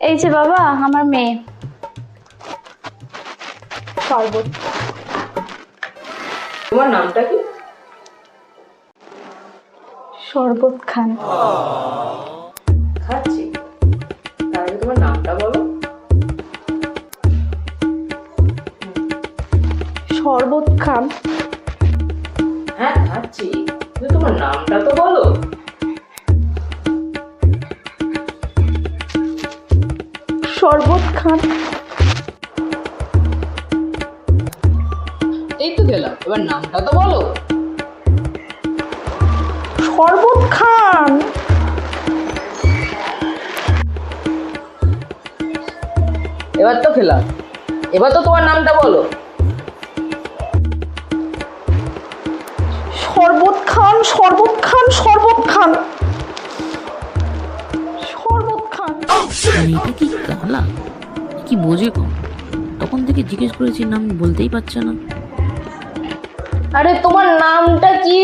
এই যে বাবা, আমার মেয়ে। শরবত। তোমার নামটা কি? শরবত খান। খাচ্ছি, তার আগে তোমার নামটা বলো। শরবত খান। হ্যাঁ খাচ্ছি, কিন্তু তোমার নামটা তো বলো। শরবত খান। এই তো গেলাম, এবার নামটা তো বলো। শরবত খান। এবার তো খেলাম, এবার তো তোমার নামটা বলো। শরবত খান, শরবত খান, শরবত খান। শরবত খান। মেয়েটা কি গালা, কি বোঝে কম। তখন থেকে জিজ্ঞেস করেছি, নাম বলতেই পারছে না। আরে তোমার নামটা কি?